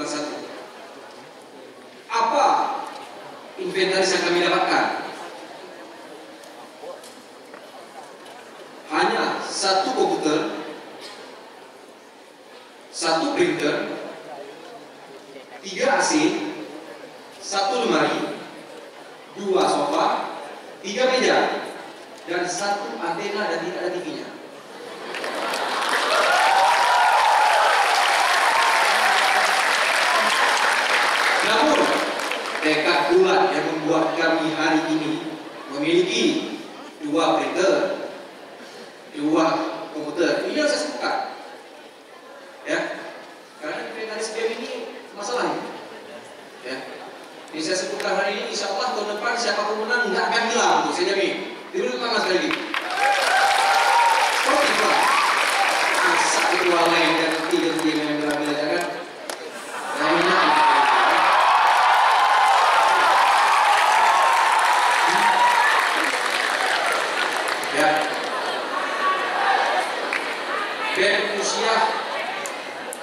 salah satu. Apa inventaris yang kami dapatkan? Hanya satu komputer, satu printer, 3 AC, 1 lemari, 2 sofa, 3 meja, dan 1 antena dan tidak ada TV-nya. Namun tekad bulat yang membuat kami hari ini memiliki 2 printer, 2 komputer. Ini yang saya sebutkan, ya, karena inventaris BEM ini masalahnya, ya. Ini saya sebutkan hari ini, insya Allah tahun depan siapapun menang nggak akan hilang, tuh saya jamin. Dulu tangan sekali lagi. Seperti itu, masa ketua lain dan tiga yang berambil aja kan? Namanya ya. BEM usia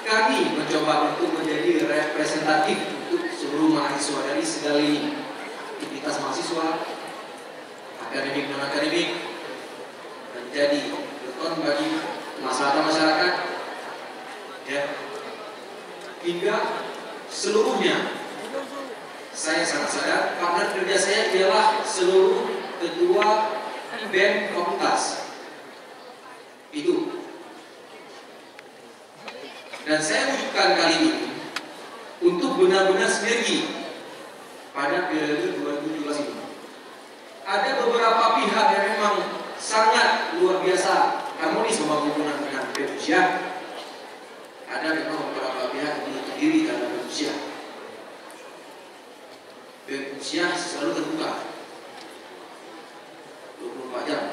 kami mencoba untuk menjadi representatif untuk seluruh mahasiswa dari segala lini, aktivitas mahasiswa, akademik non akademik, menjadi beton bagi masyarakat masyarakat, ya, hingga seluruhnya. Saya sangat sadar partner kerja saya ialah seluruh ketua BEM fakultas itu. Dan saya wujudkan kali ini untuk benar-benar sinergi pada periode 2017 ini. Ada beberapa pihak yang memang sangat luar biasa harmonis membangun dengan BEM Usia. Ada memang beberapa pihak yang terdiri dalam BEM Usia. BEM Usia selalu terbuka 24 jam.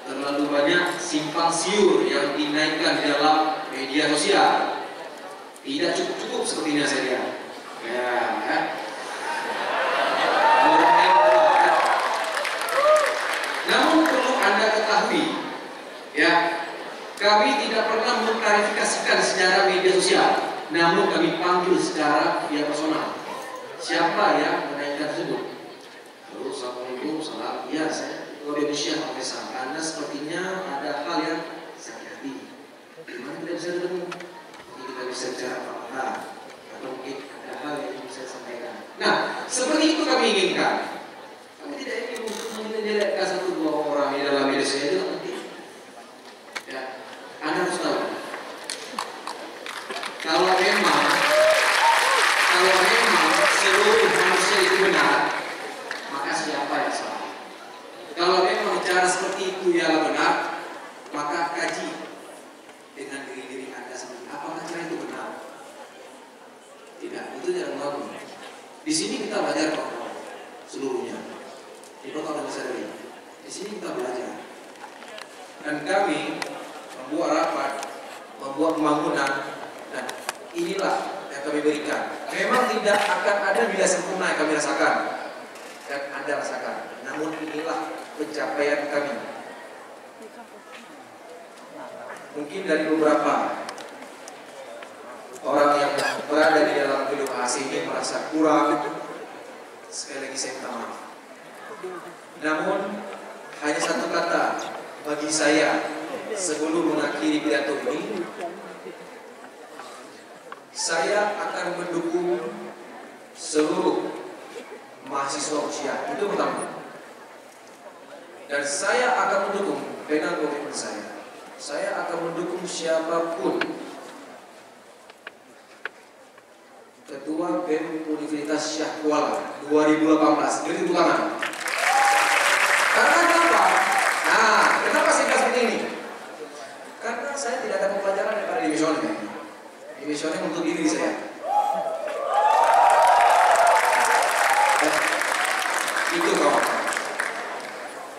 Terlalu banyak simpang siur yang dinaikkan di dalam media sosial. Tidak cukup seperti ini saya lihat. Ya. Namun perlu Anda ketahui, ya, kami tidak pernah mengklarifikasikan secara media sosial, namun kami panggil secara via personal. Siapa yang menaikkan tersebut? Halo, assalamualaikum, salam. Ya, saya Ketua BEM Profesor. Anda sepertinya ada hal yang sakit hati. Gimana kita bisa ketemu? Mungkin kita bisa bicara apa-apa, atau mungkin ada hal yang bisa sampaikan. Nah, seperti itu kami inginkan. Kami tidak ingin untuk menjelekkan 1-2 orang di dalam media sosial, itu penting. Ya, Anda harus tahu. Kalau memang seluruh manusia itu benar, maka siapa yang salah? Kalau memang cara seperti itu yang benar, maka kaji dengan diri Anda sendiri. Apakah cara itu benar? Tidak, itu tidak mengagum. Di sini kita belajar seluruhnya. Di kota besar ini. Di sini kita belajar. Dan kami membuat rapat, membuat pembangunan, dan inilah yang kami berikan. Memang tidak akan ada bila sempurna yang kami rasakan dan Anda rasakan. Namun inilah pencapaian kami. Mungkin dari beberapa orang yang berada di dalam gedung AC ini merasa kurang, sekali lagi saya minta maaf. Namun hanya satu kata bagi saya sebelum mengakhiri pidato ini, saya akan mendukung seluruh mahasiswa usia, itu pertama. Dan saya akan mendukung dengan komitmen saya. Saya akan mendukung siapapun Ketua BEM Universitas Syah Kuala 2018. Beri tepuk tangan. Karena kenapa? Nah, kenapa singkat seperti ini? Karena saya tidak ada pembelajaran daripada divisioner. Divisioner untuk diri saya. Itu kawan.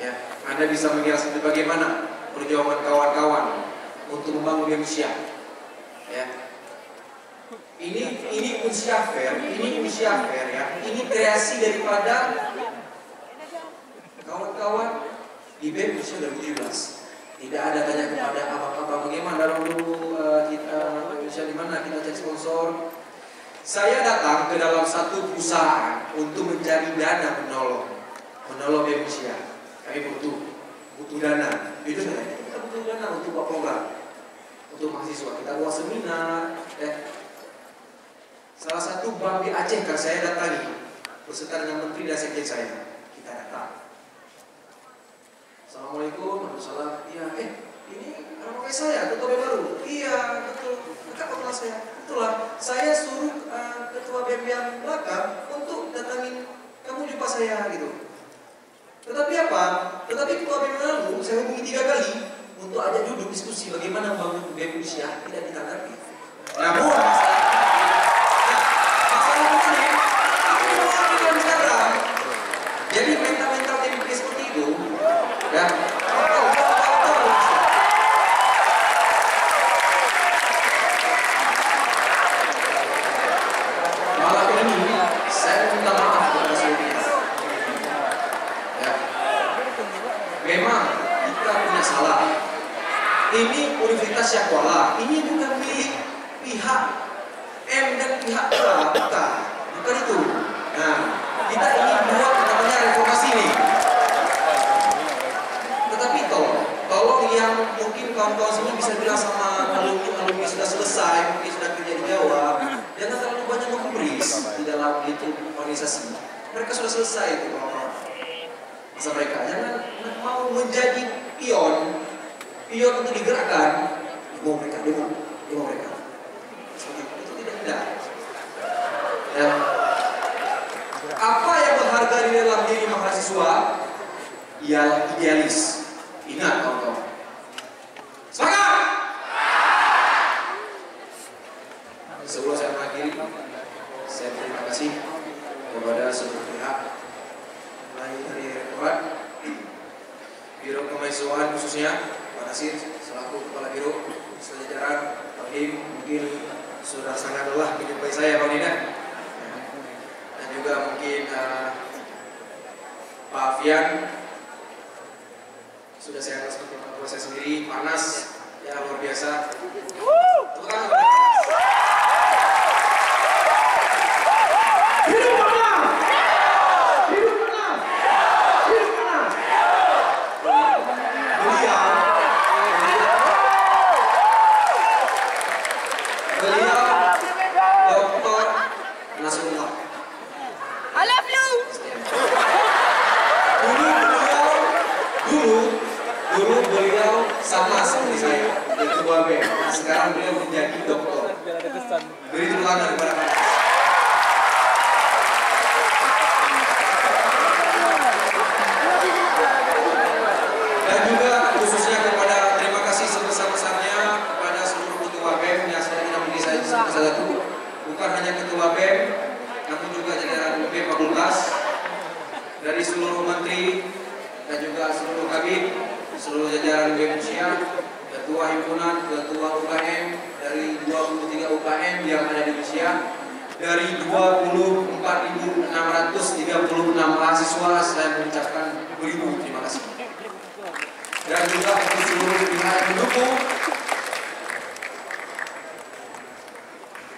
Ya, Anda bisa melihat bagaimana perjuangan kawan-kawan untuk membangun Indonesia. Ya. Ini usia fair, ya. Ini kreasi daripada kawan-kawan di BEM usia 2017. Tidak ada tanya kepada apa-apa bagaimana dalam dulu kita usia di mana kita cek sponsor. Saya datang ke dalam satu perusahaan untuk mencari dana menolong Indonesia. Kami butuh dana. Itu saya, kita butuh dana untuk buat program, untuk mahasiswa. Kita buat seminar. Salah satu bank di Aceh kan saya datangi beserta dengan menteri dan sekjen saya. Kita datang. Assalamualaikum, waalaikumsalam. Iya, ini nama saya, ketua BEM baru. Iya, betul. Dekat kepala saya. Itulah, saya suruh ketua BEM yang belakang untuk datangin kamu jumpa saya gitu. Tetapi apa? Tetapi ketua BEM lalu saya hubungi 3 kali untuk ajak duduk diskusi bagaimana membangun BEM Indonesia tidak ditanggapi. Namun jadi mental-mental TMP seperti itu, ya. Malam ini saya minta maaf kepada semuanya. Ya. Memang kita punya salah. Ini Universitas Syakwala, ini bukan milik pihak M dan pihak A, bukan itu. Nah, kita ingin buat namanya reformasi nih. Tetapi tolong yang mungkin kawan-kawan semua bisa bilang sama alumni sudah selesai, mungkin sudah kerja di Jawa, jangan terlalu banyak menggubris di dalam itu organisasi. Mereka sudah selesai itu kawan-kawan. Masa mereka jangan mau menjadi pion untuk digerakkan. Demo mereka. Itu tidak indah. Ya. Apa yang berharga di dalam diri mahasiswa? Ialah idealis. Ingat kawan-kawan. Semangat! Sebelum saya mengakhiri, saya terima kasih kepada seluruh pihak, mulai dari Rektorat, Biro Kemahasiswaan khususnya, Pak Nasir selaku Kepala Biro, sejajaran, Pak Him, mungkin sudah sangat lelah menjumpai saya Pak Nina. Juga mungkin Pak Fian sudah saya langsung ke proses sendiri, panas ya luar biasa. Dulu beliau sama seperti saya, ketua BEM. Sekarang beliau menjadi doktor. Beri tepuk tangan kepada kami. Dan juga khususnya kepada terima kasih sebesar-besarnya kepada seluruh ketua BEM yang sudah tidak menjadi saya satu. Bukan hanya ketua BEM, namun juga jajaran BEM Fakultas, dari seluruh menteri dan juga seluruh kabin, seluruh jajaran BEM Indonesia, ketua himpunan, ketua UKM dari 23 UKM yang ada di Indonesia, dari 24.636 mahasiswa, saya mengucapkan beribu terima kasih. Dan juga untuk seluruh pihak yang mendukung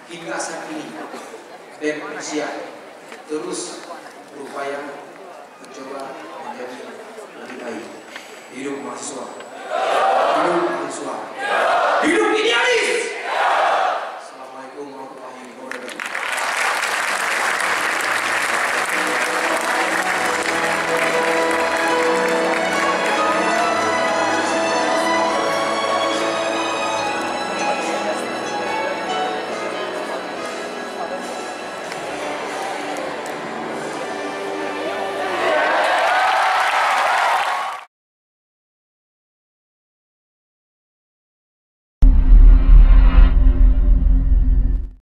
hingga saat ini, BEM Indonesia terus berupaya mencoba menjadi lebih baik. Hidup mahasiswa. Hidup mahasiswa. Hidup